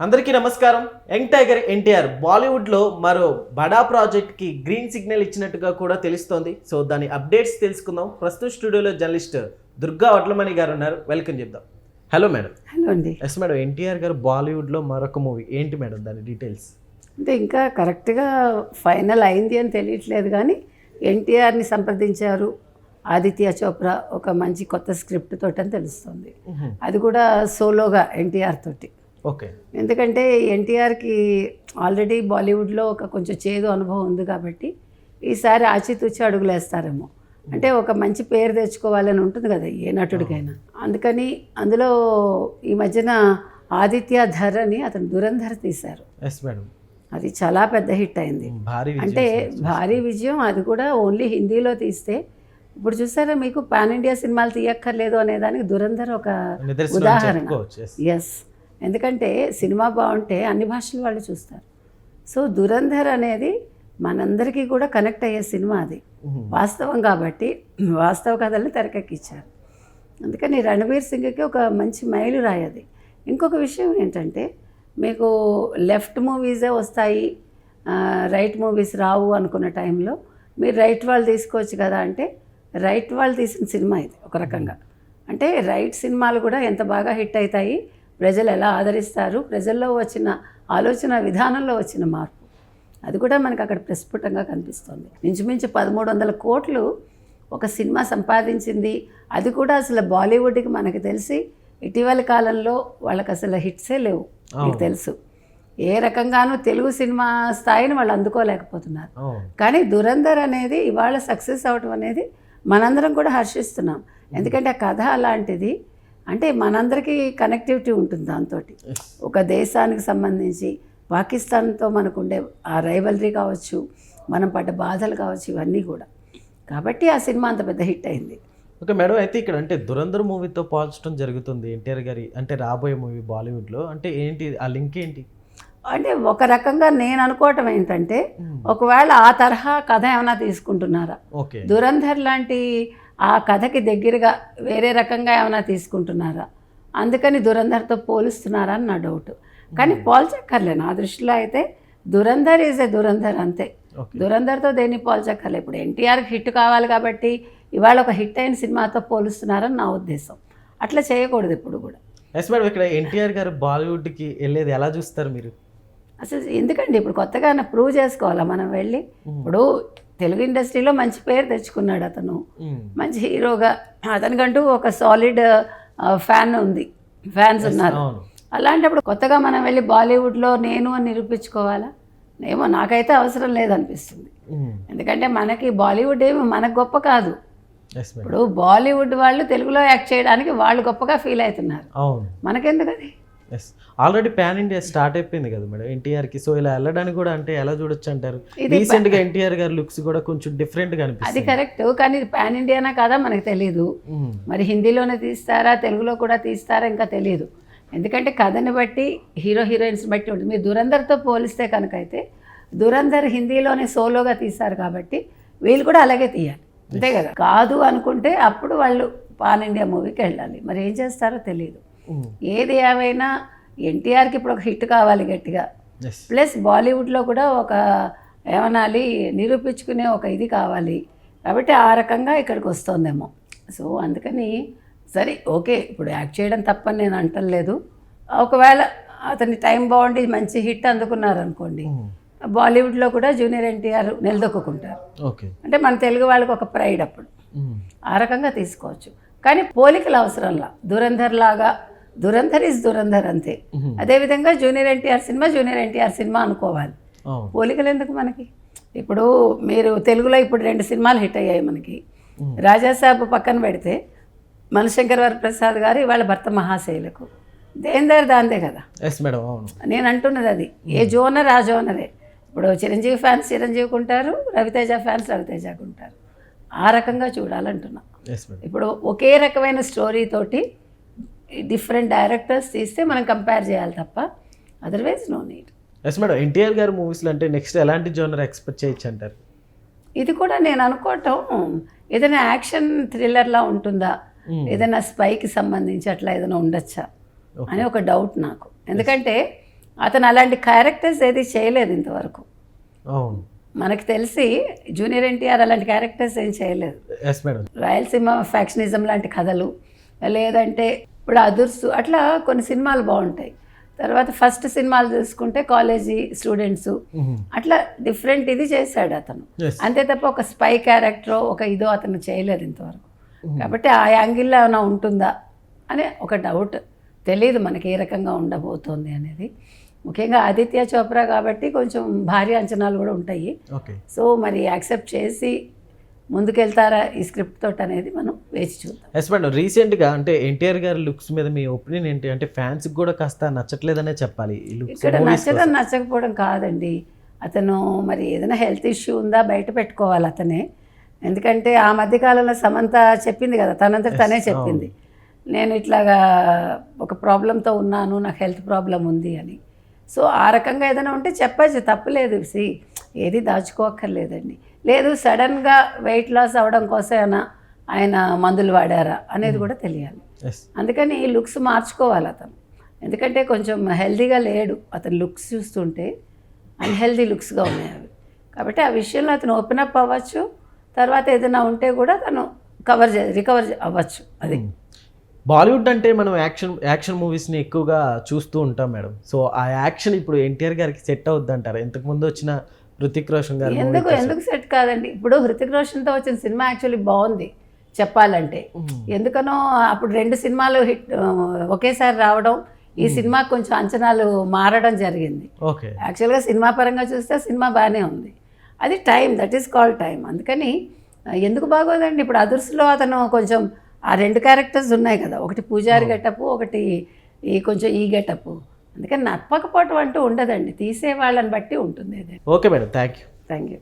అందరికీ నమస్కారం. Young tiger NTR బాలీవుడ్లో మరో బడా ప్రాజెక్ట్కి గ్రీన్ సిగ్నల్ ఇచ్చినట్టుగా కూడా తెలుస్తోంది. సో దాని అప్డేట్స్ తెలుసుకుందాం. ప్రస్తుత స్టూడియోలో జర్నలిస్ట్ దుర్గా వడ్లమణి గారు ఉన్నారు. వెల్కమ్ చెప్దాం. Hello madam. హలో అండి. ఎస్ మేడం, ఎన్టీఆర్ గారు బాలీవుడ్లో మరొక మూవీ ఏంటి మేడం, దాని డీటెయిల్స్? అంటే ఇంకా కరెక్ట్గా ఫైనల్ అయింది అని తెలియట్లేదు, కానీ ఎన్టీఆర్ని సంప్రదించారు ఆదిత్య చోప్రా ఒక మంచి కొత్త స్క్రిప్ట్ తోటి అని తెలుస్తుంది. అది కూడా సోలోగా ఎన్టీఆర్ తోటి. ఓకే. ఎందుకంటే ఎన్టీఆర్కి ఆల్రెడీ బాలీవుడ్లో ఒక కొంచెం చేదు అనుభవం ఉంది కాబట్టి ఈసారి ఆచితూచి అడుగులేస్తారేమో. అంటే ఒక మంచి పేరు తెచ్చుకోవాలని ఉంటుంది కదా ఏ నటుడికైనా. అందుకని అందులో ఈ మధ్యన ఆదిత్య ధర్ అని అతను దురంధర్ తీశారు. Yes madam. అది చాలా పెద్ద హిట్ అయింది. అంటే భారీ విజయం. అది కూడా ఓన్లీ హిందీలో తీస్తే ఇప్పుడు చూసారా, మీకు పాన్ ఇండియా సినిమాలు తీయక్కర్లేదు అనేదానికి దురంధర్ ఒక ఉదాహరణ. ఎస్, ఎందుకంటే సినిమా బాగుంటే అన్ని భాషలు వాళ్ళు చూస్తారు. సో దురంధర్ అనేది మనందరికీ కూడా కనెక్ట్ అయ్యే సినిమా. అది వాస్తవం కాబట్టి వాస్తవ కథల్ని తెరకెక్కించారు. అందుకని రణబీర్ సింగ్కి ఒక మంచి మైలు రాయది. ఇంకొక విషయం ఏంటంటే, మీకు లెఫ్ట్ మూవీసే వస్తాయి, రైట్ మూవీస్ రావు అనుకున్న టైంలో మీరు రైట్ వాళ్ళు తీసుకోవచ్చు కదా అంటే, రైట్ వాళ్ళు తీసిన సినిమా ఇది ఒక రకంగా. అంటే రైట్ సినిమాలు కూడా ఎంత బాగా హిట్ అవుతాయి, ప్రజలు ఎలా ఆదరిస్తారు, ప్రజల్లో వచ్చిన ఆలోచన విధానంలో వచ్చిన మార్పు, అది కూడా మనకు అక్కడ ప్రస్ఫుటంగా కనిపిస్తుంది. ఇంచుమించు 1300 కోట్లు ఒక సినిమా సంపాదించింది. అది కూడా అసలు బాలీవుడ్కి మనకు తెలిసి ఇటీవల కాలంలో వాళ్ళకి అసలు హిట్సే లేవు. మీకు తెలుసు, ఏ రకంగానూ తెలుగు సినిమా స్థాయిని వాళ్ళు అందుకోలేకపోతున్నారు. కానీ దురంధర్ అనేది ఇవాళ సక్సెస్ అవటం అనేది మనందరం కూడా హర్షిస్తున్నాం. ఎందుకంటే ఆ కథ అలాంటిది. అంటే మనందరికీ కనెక్టివిటీ ఉంటుంది దాంతో. ఒక దేశానికి సంబంధించి పాకిస్తాన్తో మనకు ఉండే ఆ రైవలరీ కావచ్చు, మనం పడ్డ బాధలు కావచ్చు, ఇవన్నీ కూడా. కాబట్టి ఆ సినిమా అంత పెద్ద హిట్ అయింది. ఓకే మేడం, అయితే ఇక్కడ అంటే దురంధర్ మూవీతో పోల్చడం జరుగుతుంది ఎన్టీఆర్ గారి అంటే రాబోయే మూవీ బాలీవుడ్లో. అంటే ఏంటి ఆ లింక్ ఏంటి? అంటే ఒక రకంగా నేను అనుకోవటం ఏంటంటే, ఒకవేళ ఆ తరహా కథ ఏమైనా తీసుకుంటున్నారా, దురంధర్ లాంటి ఆ కథకి దగ్గరగా వేరే రకంగా ఏమైనా తీసుకుంటున్నారా, అందుకని దురంధర్తో పోలుస్తున్నారా అని నా డౌట్. కానీ పోల్చక్కర్లే నా దృష్టిలో. అయితే దురంధర్ ఈజ్ ఏ దురంధర్ అంతే. దురంధర్తో దేన్ని పోల్చక్కర్లే. ఇప్పుడు ఎన్టీఆర్కి హిట్ కావాలి కాబట్టి ఇవాళ ఒక హిట్ అయిన సినిమాతో పోలుస్తున్నారని నా ఉద్దేశం. అట్లా చేయకూడదు ఇప్పుడు కూడా. ఎస్ మేడం, ఇక్కడ ఎన్టీఆర్ గారు బాలీవుడ్కి వెళ్ళేది ఎలా చూస్తారు మీరు? అసలు ఎందుకండి, ఇప్పుడు కొత్తగా ప్రూవ్ చేసుకోవాలా మనం వెళ్ళి? ఇప్పుడు తెలుగు ఇండస్ట్రీలో మంచి పేరు తెచ్చుకున్నాడు అతను, మంచి హీరోగా. అతనికంటూ ఒక సాలిడ్ ఫ్యాన్స్ ఉన్నారు. అలాంటప్పుడు కొత్తగా మనం వెళ్ళి బాలీవుడ్లో నేను అని నిరూపించుకోవాలా? ఏమో నాకైతే అవసరం లేదనిపిస్తుంది. ఎందుకంటే మనకి బాలీవుడ్ ఏమి మనకు గొప్ప కాదు. ఇప్పుడు బాలీవుడ్ వాళ్ళు తెలుగులో యాక్ట్ చేయడానికి వాళ్ళు గొప్పగా ఫీల్ అవుతున్నారు. మనకెందుకు అది? ఆల్రెడీ పాన్ ఇండియా స్టార్ట్ అయిపోయింది కదా మేడం ఎన్టీఆర్కి. సో ఇలా వెళ్ళడానికి కూడా అంటే ఎలా చూడొచ్చు అంటారు? రీసెంట్గా ఎన్టీఆర్ గారి లుక్స్ కూడా కొంచెం డిఫరెంట్గా అనిపిస్తుంది. అది కరెక్ట్, కానీ ఇది పాన్ ఇండియానా కాదా మనకు తెలియదు. మరి హిందీలోనే తీస్తారా, తెలుగులో కూడా తీస్తారా ఇంకా తెలియదు. ఎందుకంటే కథని బట్టి, హీరోయిన్స్ బట్టి ఉంటుంది. మీరు దురంధర్తో పోలిస్తే కనుక అయితే దురంధర్ హిందీలోనే సోలోగా తీస్తారు కాబట్టి వీళ్ళు కూడా అలాగే తీయాలి, అంతే కదా. కాదు అనుకుంటే అప్పుడు వాళ్ళు పాన్ ఇండియా మూవీకి వెళ్ళాలి. మరి ఏం చేస్తారో తెలియదు. ఏది ఏమైనా ఎన్టీఆర్కి ఇప్పుడు ఒక హిట్ కావాలి గట్టిగా, ప్లస్ బాలీవుడ్లో కూడా ఒక ఏమనాలి నిరూపించుకునే ఒక ఇది కావాలి. కాబట్టి ఆ రకంగా ఇక్కడికి వస్తుందేమో. సో అందుకని సరే ఓకే, ఇప్పుడు యాక్ట్ చేయడం తప్పని నేను అంటలేదు. ఒకవేళ అతని టైం బాగుండి మంచి హిట్ అందుకున్నారనుకోండి, బాలీవుడ్లో కూడా జూనియర్ ఎన్టీఆర్ నిలదొక్కుంటారు. అంటే మన తెలుగు వాళ్ళకి ఒక ప్రైడ్ అప్పుడు. ఆ రకంగా తీసుకోవచ్చు. కానీ పోలికలు అవసరంలా. దురంధర్ లాగా దురంధర్ ఈజ్ దురంధర్ అంతే. అదేవిధంగా జూనియర్ ఎన్టీఆర్ సినిమా అనుకోవాలి. పోలికలు ఎందుకు మనకి? ఇప్పుడు మీరు తెలుగులో ఇప్పుడు 2 సినిమాలు హిట్ అయ్యాయి మనకి. రాజాసాబ్ పక్కన పెడితే మనశంకర్ వరప్రసాద్ గారు ఇవాళ భర్త మహాశైలకు, దేందారి దాందే కదా. నేను అంటున్నది అది. ఏ జోనర్ ఆ జోనరే. ఇప్పుడు చిరంజీవి ఫ్యాన్స్ చిరంజీవికి ఉంటారు, రవితేజ ఫ్యాన్స్ రవితేజకు ఉంటారు. ఆ రకంగా చూడాలంటున్నా. ఇప్పుడు ఒకే రకమైన స్టోరీ తోటి డిఫరెంట్ డైరెక్టర్స్ తీస్తే మనం కంపేర్ చేయాలి తప్ప otherwise no need. Yes madam, NTR గారి మూవీస్లో అంటే నెక్స్ట్ ఎలాంటి జోనర్ ఎక్స్పెక్ట్ చేయొచ్చు అంటారు? ఇది కూడా నేను అనుకోవటం ఏదైనా యాక్షన్ థ్రిల్లర్లా ఉంటుందా, ఏదైనా స్పైకి సంబంధించి అట్లా ఏదైనా ఉండొచ్చా అని ఒక డౌట్ నాకు. ఎందుకంటే అతను అలాంటి క్యారెక్టర్స్ ఏది చేయలేదు ఇంతవరకు. అవును. మనకు తెలిసి జూనియర్ ఎన్టీఆర్ అలాంటి క్యారెక్టర్స్ ఏం చేయలేదు. Yes madam. రాయలసీమ ఫ్యాక్షనిజం లాంటి కథలు, లేదంటే ఇప్పుడు అదుర్సు, అట్లా కొన్ని సినిమాలు బాగుంటాయి. తర్వాత ఫస్ట్ సినిమాలు చూసుకుంటే కాలేజీ స్టూడెంట్స్, అట్లా డిఫరెంట్ ఇది చేశాడు అతను. Yes. అంతే తప్ప ఒక స్పై క్యారెక్టర్ ఒక ఇదో అతను చేయలేదు ఇంతవరకు. కాబట్టి ఆ యాంగిల్లో ఏమైనా ఉంటుందా అనే ఒక డౌట్. తెలియదు మనకి ఏ రకంగా ఉండబోతోంది అనేది. ముఖ్యంగా ఆదిత్య చోప్రా కాబట్టి కొంచెం భారీ అంచనాలు కూడా ఉంటాయి. ఓకే. సో మరి యాక్సెప్ట్ చేసి ముందుకెళ్తారా ఈ స్క్రిప్ట్ తోటి అనేది మనం వేచి చూద్దాం. Yes madam. రీసెంట్గా అంటే ఎన్టీఆర్ గారి లుక్స్ మీద మీ ఒపీనియన్ ఏంటి? అంటే ఫ్యాన్స్కి కూడా కాస్త నచ్చట్లేదనే చెప్పాలి ఈ లుక్స్. ఇక్కడ నచ్చడం నచ్చకపోవడం కాదండి, అతను మరి ఏదైనా హెల్త్ ఇష్యూ ఉందా బయట పెట్టుకోవాలి అతనే. ఎందుకంటే ఆ మధ్యకాలంలో సమంత చెప్పింది కదా, తనంతట తనే చెప్పింది, నేను ఇట్లాగా ఒక ప్రాబ్లంతో ఉన్నాను, నాకు హెల్త్ ప్రాబ్లం ఉంది అని. సో ఆ రకంగా ఏదైనా ఉంటే చెప్పచ్చు, తప్పులేదు. ఏది దాచుకోక్కర్లేదండి. లేదు సడన్గా వెయిట్ లాస్ అవ్వడం కోసమైనా ఆయన మందులు వాడారా అనేది కూడా తెలియాలి. అందుకని ఈ లుక్స్ మార్చుకోవాలి అతను. ఎందుకంటే కొంచెం హెల్తీగా లేడు అతను. లుక్స్ చూస్తుంటే అన్హెల్దీ లుక్స్గా ఉన్నాయి అవి. కాబట్టి ఆ విషయంలో అతను ఓపెన్ అప్ అవ్వచ్చు. తర్వాత ఏదైనా ఉంటే కూడా తను రికవర్ అవ్వచ్చు. అది బాలీవుడ్ అంటే మనం యాక్షన్ మూవీస్ని ఎక్కువగా చూస్తూ ఉంటాం మేడం. సో ఆ యాక్షన్ ఇప్పుడు ఎన్టీఆర్ గారికి సెట్ అవుద్ది అంటారా? ఇంతకుముందు వచ్చిన హృతిక్ రోషన్ గారు ఎందుకు సెట్ కాదండి? ఇప్పుడు హృతిక్ రోషన్తో వచ్చిన సినిమా యాక్చువల్లీ బాగుంది చెప్పాలంటే. ఎందుకనో అప్పుడు 2 సినిమాలు హిట్ ఒకేసారి రావడం, ఈ సినిమా కొంచెం అంచనాలు మారడం జరిగింది. ఓకే. యాక్చువల్గా సినిమా పరంగా చూస్తే సినిమా బాగానే ఉంది. అది time, that is called time. అందుకని ఎందుకు బాగోదండి? ఇప్పుడు అదుర్సులో అతను కొంచెం ఆ 2 క్యారెక్టర్స్ ఉన్నాయి కదా, ఒకటి పూజారి గెటప్, ఒకటి కొంచెం ఈ గెటప్. అందుకని నప్పకపోవటం అంటూ ఉండదండి, తీసే వాళ్ళని బట్టి ఉంటుంది. Okay madam, thank you.